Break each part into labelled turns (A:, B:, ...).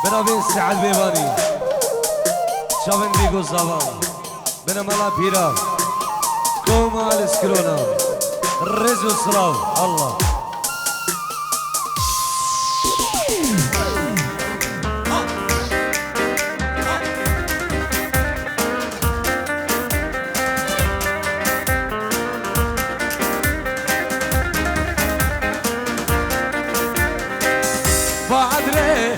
A: بنابین سعد بیبانی شابن ریگو زبان بناملا پیرا کومال اسکرونا رزو سلاو الله
B: بعدري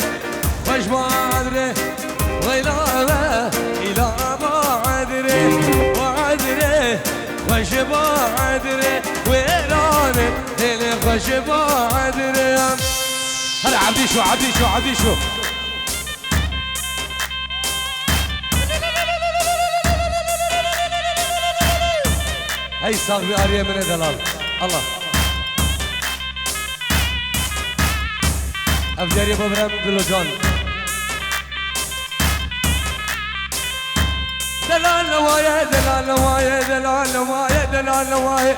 B: خوش بعدري غيلابه إلى بعدري بعدري خوش بعدري ويراني اللي خوش بعدري هلا عبدي شو عبدي شو عبدي شو
A: هاي صاحبي أريا من دلال الله أفجاري ببرم دلوجان
B: دلال نوايا دلال نوايا دلال نوايا دلال نوايا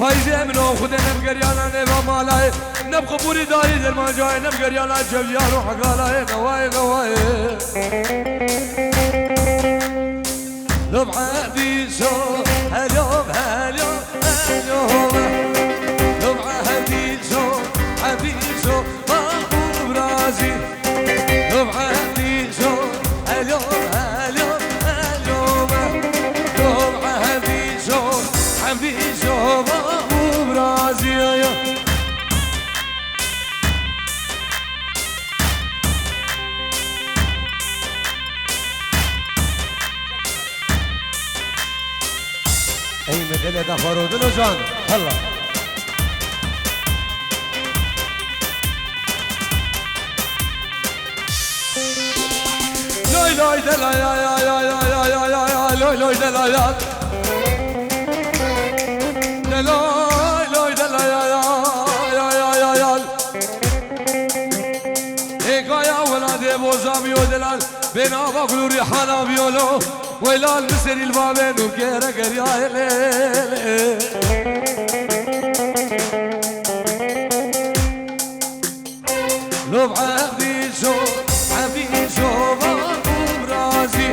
B: فايزة منو خدنا بقريانا نبا مالاي نبقى بوري داري درمان جاي نبقريانا جوجيان وحقالاي نوايا نوايا
A: لبعة بيسو هلوم هلوم هلوم لبعة بيسو حبيسو بابو برازي لبعة بيسو هلوم هلوم هلوم لبعة بيسو حبيسو بابو برازي اي مدلة ده فرودنا جان هلا
B: لوي لوي دلا يا يا يا يا يا يا يا يا لوي لوي دلا يا لوي لوي دلا يا يا يا يا يا يا إيكايا ولادي بوزامي ودلال بنا بقول ريحانا بيولو ويلال مسري البابين وكيرا قريا ليل
A: لبعة بيسو حبيسو بابو برازي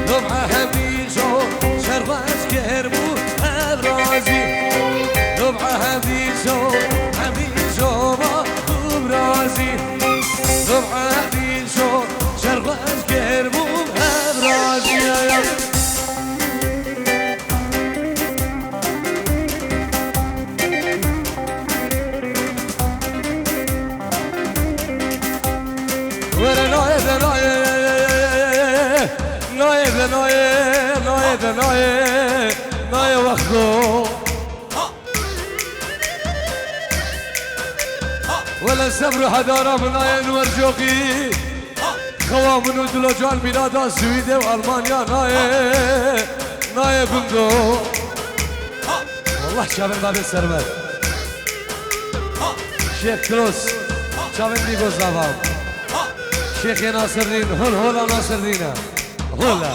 A: لبعة حبيسو شرباس كربو برازي لبعة بيسو حبيسو بابو برازي لبعة بيسو شرباس كربو برازي
B: ناي وخو ولا صبر حدارة من ناي نورجوكي خوامن ودلوجان بلادا سويدة وألمانيا ناي بندو
A: والله شابن باب السرمد شيخ كروس شابن ديگو زبان شيخ ناصر الدين هولا ناصر الدين هولا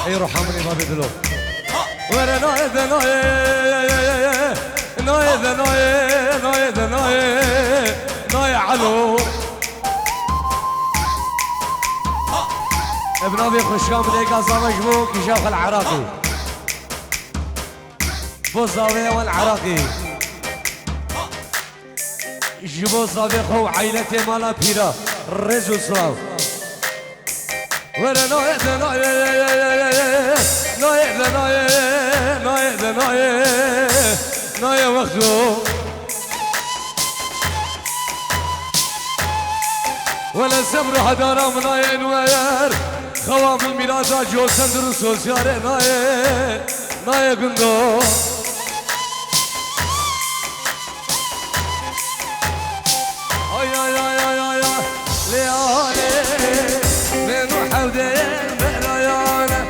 A: اي روح عمري ما بدلو
B: ورا ناي ذا ناي ناي ذا ناي ناي ذا ناي ناي علو
A: ابن ابي خشام ديقا زمجبو كشاف العراقي بوزاوية والعراقي جبو صافي خو عائلتي مالا بيرا رزو صلاو
B: ورا ناي ذا ناي ناي ذا ناي ناي ذا ناي ناي وخو ولا صبر حدارة من ناي نوير خوام الميلاد جو سندر سوسيار ناي قندو اي اي اي اي اي ليالي من حودين برايانا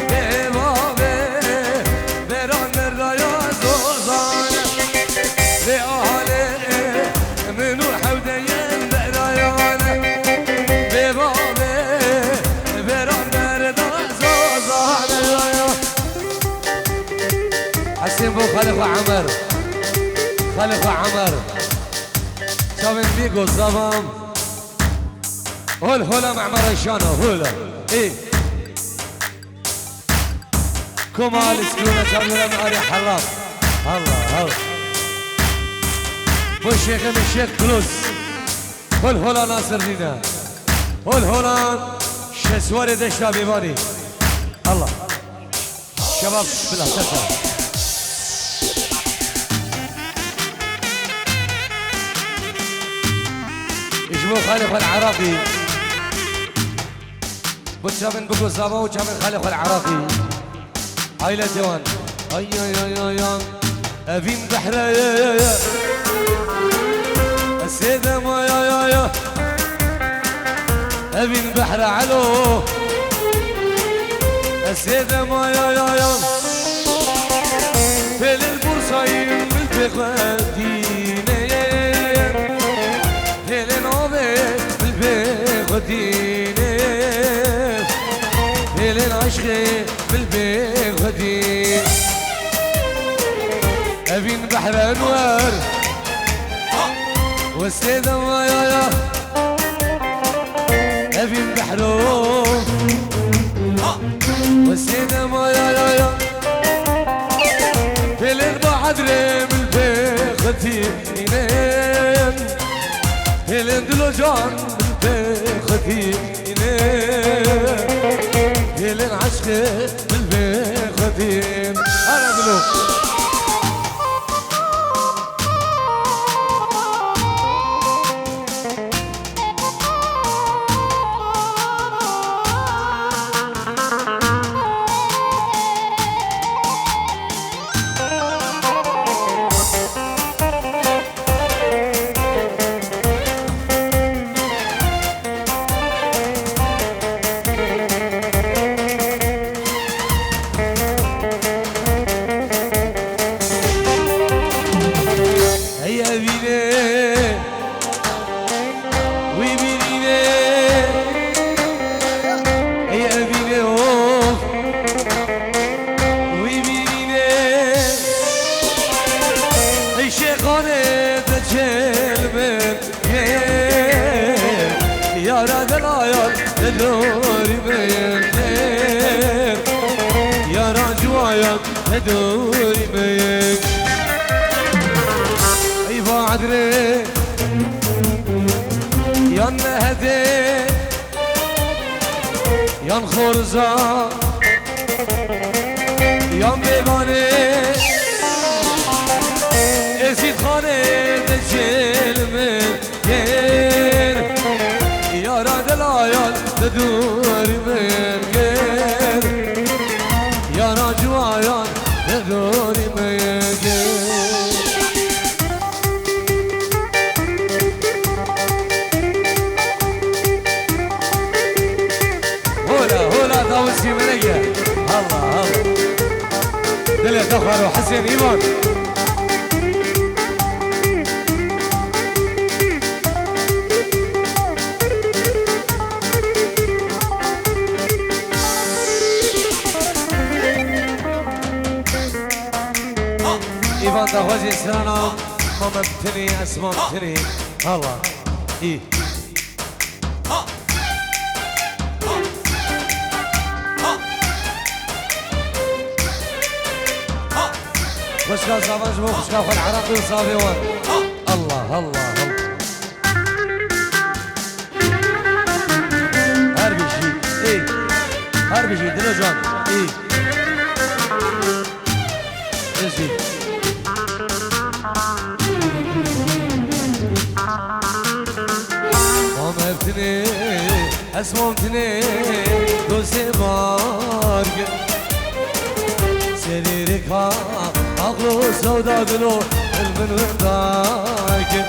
B: ببابي بران الرايا زوزانا ليالي من حودين برايانا ببابي بران الرايا زوزانا
A: حسين بو خليفة عمر خليفة عمر شامن بيقو الزمام هول هولا مع مريشانة هولا ايه كمال سكونة شامل مع حرام الله الله بو الشيخ من الشيخ كلوس هول هولا ناصر دينا هول هولا شسواري دشتا بيباني الله شباب بالله تسلم يجمو خالق العراقي بوشامن بقو زابا وشامن خالق العراقي عائلة ديوان اي اي اي اي افين بحر يا السيدة ما يا افين بحر علو السيدة ما يا في البورصايين بالبغدينة في النوبة بالبغدينة في العشق بالبغدينة ابين بحر انوار والسيدة ما يا ابين بحره والسيدة ما يا في الاربع دريم البغدينة في الاندلوجان بالبغدينة في العشق بالبغدينة انا دلو دوري بيك اي بعدري يا نهدي يا خرزة يا ميباني ازيد خاني دجيل من يا راد العيال دوري بيك يا راجو عيال دوري بيك هولا طاوسي منية الله الله دليل دخل وحسين ايمان ايفان دهوزي سنانا ماما بتني اسماء بتني الله ايه خشكا صابان جبو خشكا خو العراقي وصابيوان الله الله الله هربي شي ايه هربي شي دلو جوان ايه ازي ماما بتني اسماء بتني دوسي بارك سريرك عقله سودا دلو البن ورداك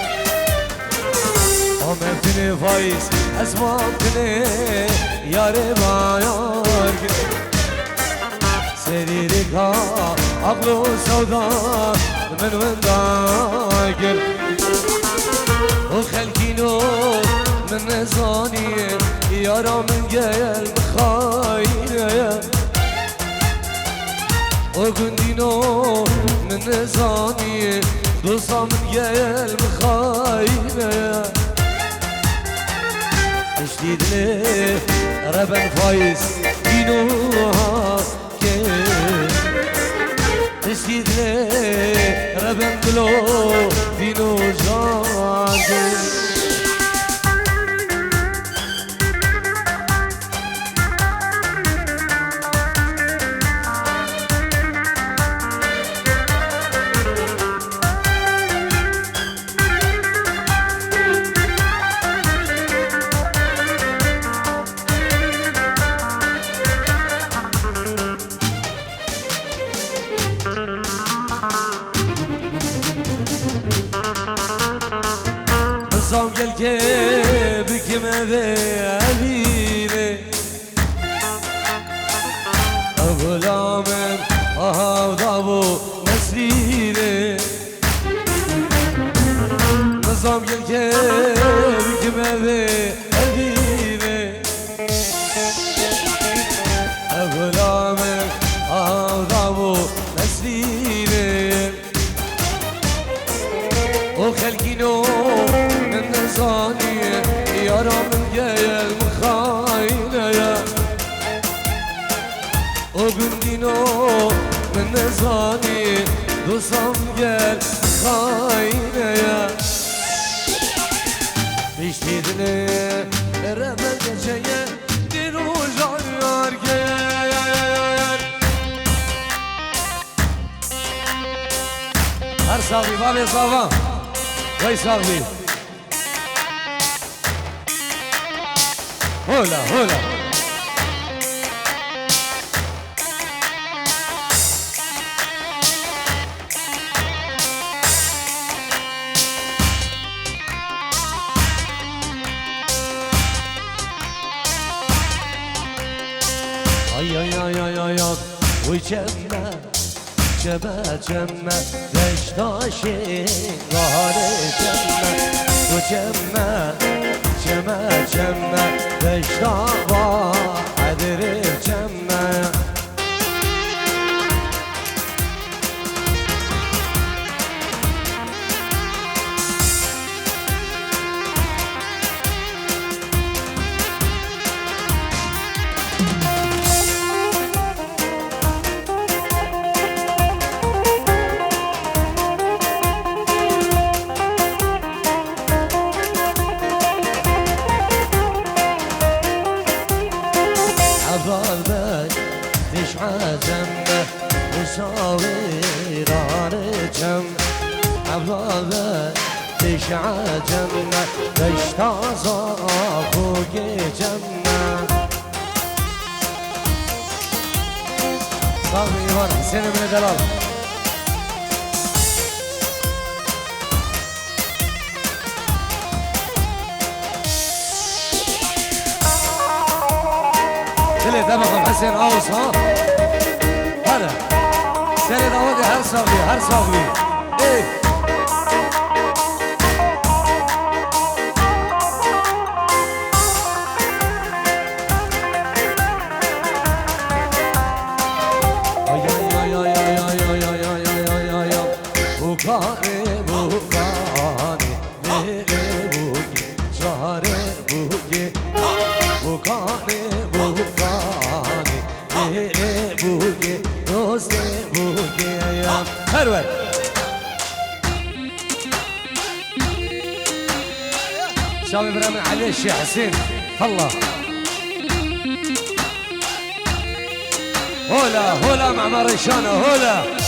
A: عمرتني فايز اسمعتني يا ربا يارك سريرك عقله سودا البن ورداك وخلكينو من نزاني يارا من جاي المخاينة وقندينو من نزاني
B: دوستم گل مخاینه اشتیدنه ربن فایز دینوها که اشتیدنه ربن دلو دینو جانگه نظام gel ke bükme ve eline Ağlamın ahavda bu nesline Nizam gel ke bükme ve eline Ağlamın ahavda bu nesline O halkino ثانية يا رامن جاية المخاينة وقندينو من ثانية دوسام جال خاينة بيشتيدني رمل جاية دينو جانيار جاية هر صاغي بابي صافا وي صاغي هولا هولا ay ay ay ay ay ay وجمع جمع جمع دشتاشي غار جمع وجمع جمع جمع دشتاوا عدر جمع عبالك تشعى جنبه وصاوي رارجم عبالك تشعى جنبه تشتازا فوق جنة صاحبي إيمان حسين من دلال اللي دمغم حسين اوس ها هلا سيري داودي هر صاغي ايه هرول شاوي برامي عليه الشيخ حسين الله هولا مع مريشانة هولا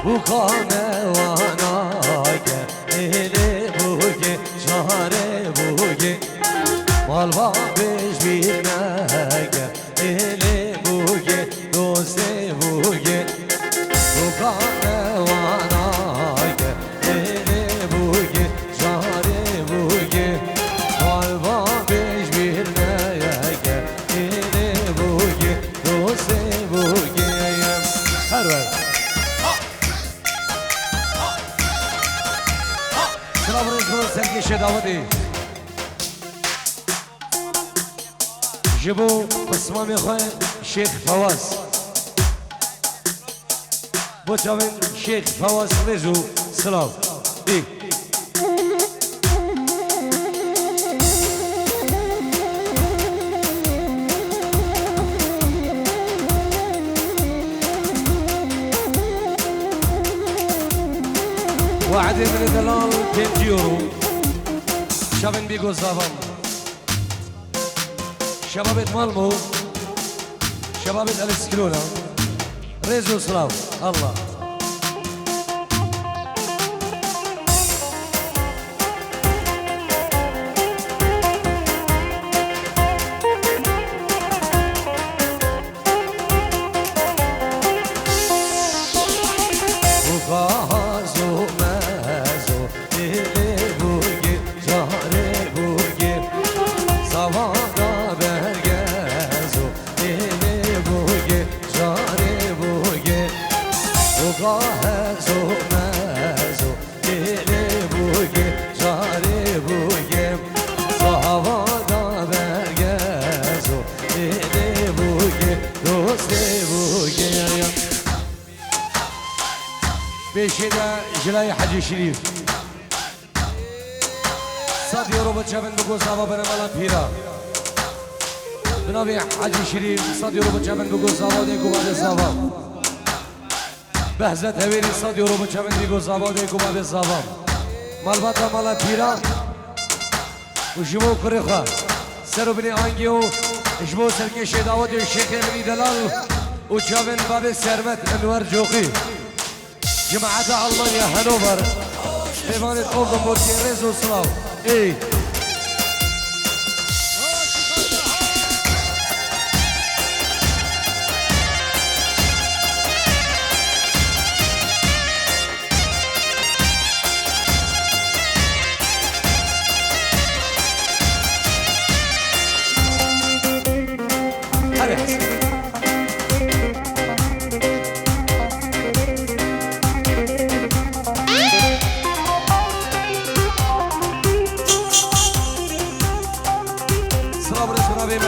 B: وخانه واناگه اله بوگه شهره بوگه مال بابش بیرمگه اله بوگه دوسته بوگه
A: اجمل سرکش داودی جبو بسمام خواه شیخ فواز بو چاوین شیخ فواز رزو سلام ای وعدي من دلال 20 يورو شابن بيقو زابم شبابة مالمو شبابة الاسكلونة ريزو سلام الله بيشيدا جلاي حجي شريف صاد يورو بتشابن بقول صابا بنا مالا بيرا بنابي حجي شريف صاد يورو بتشابن بقول صابا ديكو بعد صابا بهزة هويري صاد يورو بتشابن بقول صابا ديكو بعد صابا مالباتا مالا بيرا وجمو كريخا سرو بني آنجيو جمو سركي شيداوتي الشيخ بني دلال وشابن باب سرمت انور جوقي جماعة ألمانيا هانوفر حيوانة أولدنبورغ ريزو سلاو إيه هذا حسن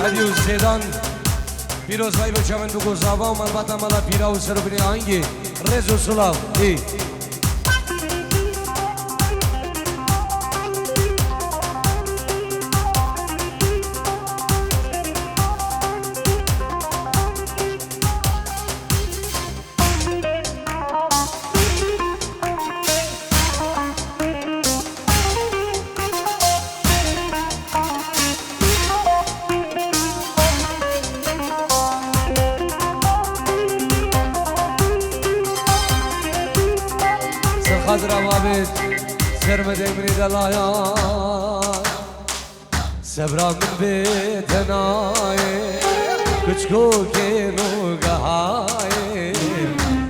A: هدیو زیدان پیروز بای بچمن بگو زابا و ملباتا مالا پیرا و سر بنی آنگی رزو سلام ای خضر وابد سرمده مني دلايا سبرا من بيتناي كچكو كينو قهاي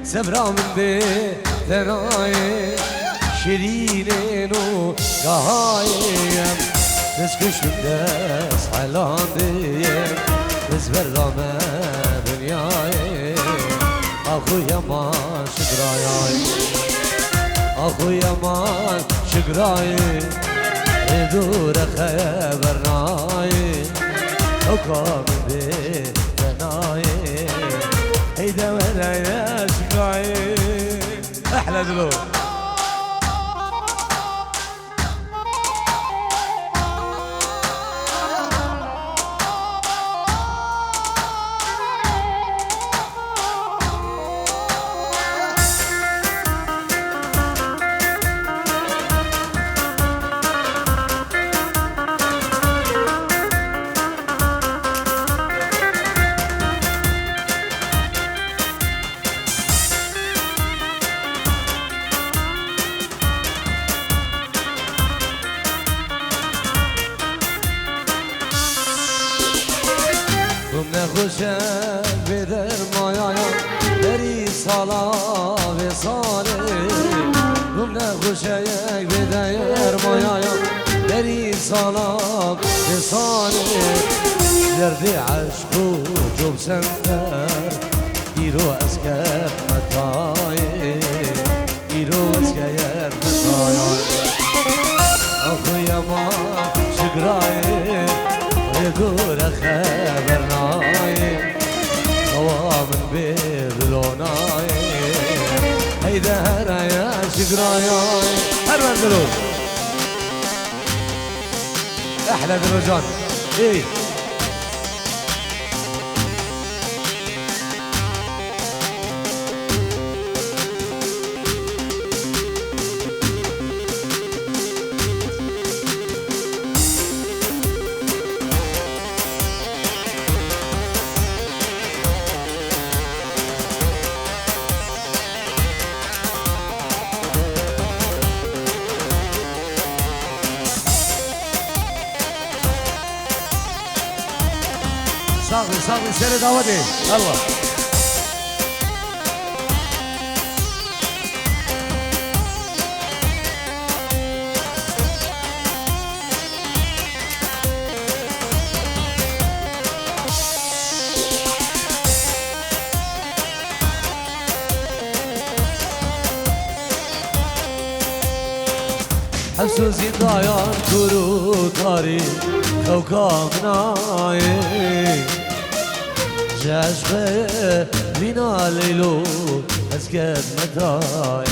A: سبرا من بيتناي شيرينو قهاي نسكش من دس حيلان ديم نسبر رامه دنياي اخويا ما شكراياي اخويا مان شقراي دور خبرناي وكم بيتناي هيدا ولا يا شقراي احلى دلو خوشه بدر مایایا بری سالا و ساله گم نخوشه یک بدر مایایا بری سالا و ساله درد عشق و جب سندر ایرو از کف متای ایرو از کف متای قرايا هرب دلو احلى دلوجان ايه صاغي سير داودي الله حسوسي دايان كرو تاري كوكبنا جاشبه بنا ليلو اسكت متاي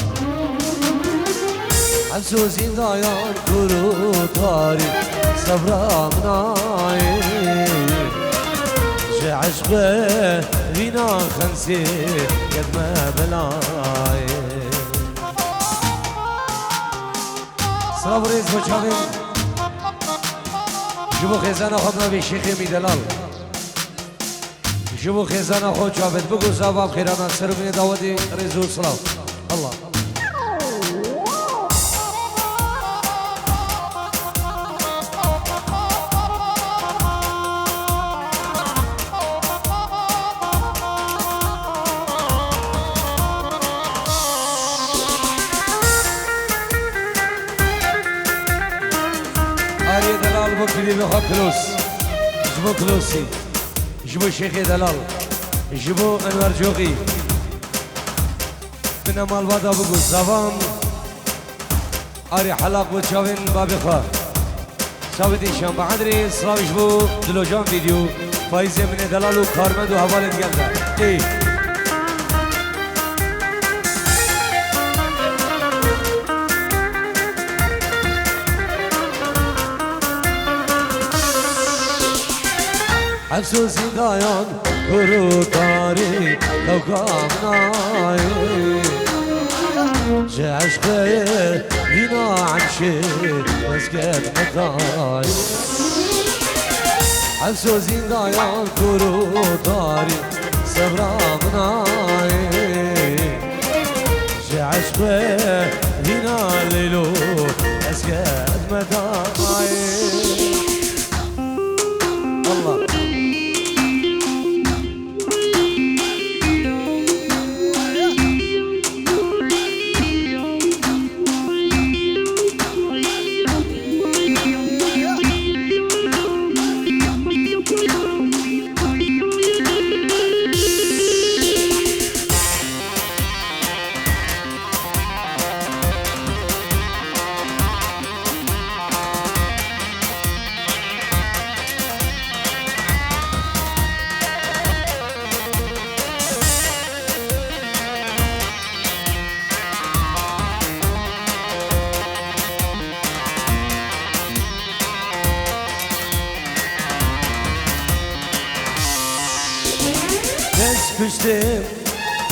A: حسوسي دايان كرو تاري صبرا مناي جاشبه بنا خنسي قد ما بلاي صبريز بچاوين جبو خزانه خودنا به شیخ میدلال جبو خزانه خود جاوید بگو زباب خیرانه سرمین داودی رزو سلام الله آری دلال بو کلی بخوا کلوس جبو کلوسی جبو شیخ دلال جبو انور جوغی من مال بادا بگو زبان آری حلاق بو چاوین بابی خواه ثابتی شام بعدری سلاوش بو دلوجان ویدیو فایزی من دلال و کارمند و حوالت گلده ای حسوسي دايان كرو طاري كوكبنا جاشبه بنا عن شيء مسكت مكاي حسوسي دايان كرو طاري صبرا مناي جاشبه بنا ليلو مسكت مكاي الله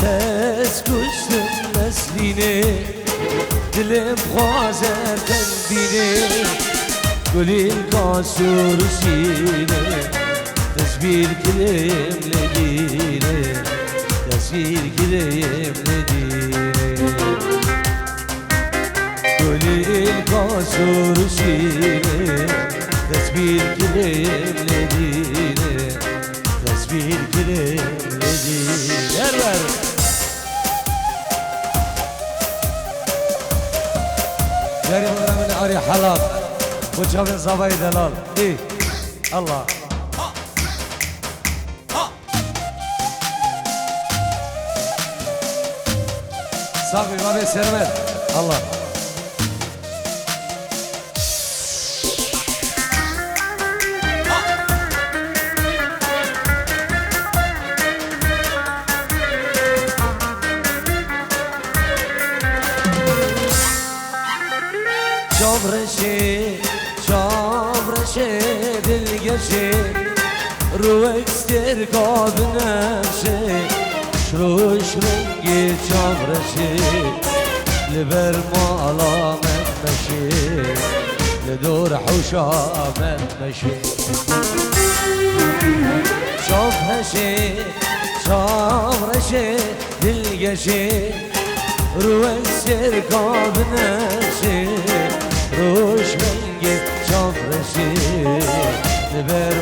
A: Tez kuştum nesline Dilim xwazer tendine Gülün kasur sine Tezbir kilim ledine Tezbir kilim ledine Gülün kasur sine Tezbir kilim ledine Tezbir kilim Ver ver. Gari bana من ari halal. Bu çavin zavayı delal. İyi. Allah. Safi abi sermet. Allah. شابرشي شابرشي دلقشي روك ستركب نفسي شروش رنگی شابرشي لبر مالا من مشي لدور حوشا من مشي شابرشي شابرشي دلقشي روك ستركب نفسي روش رنگی شابرشي لبر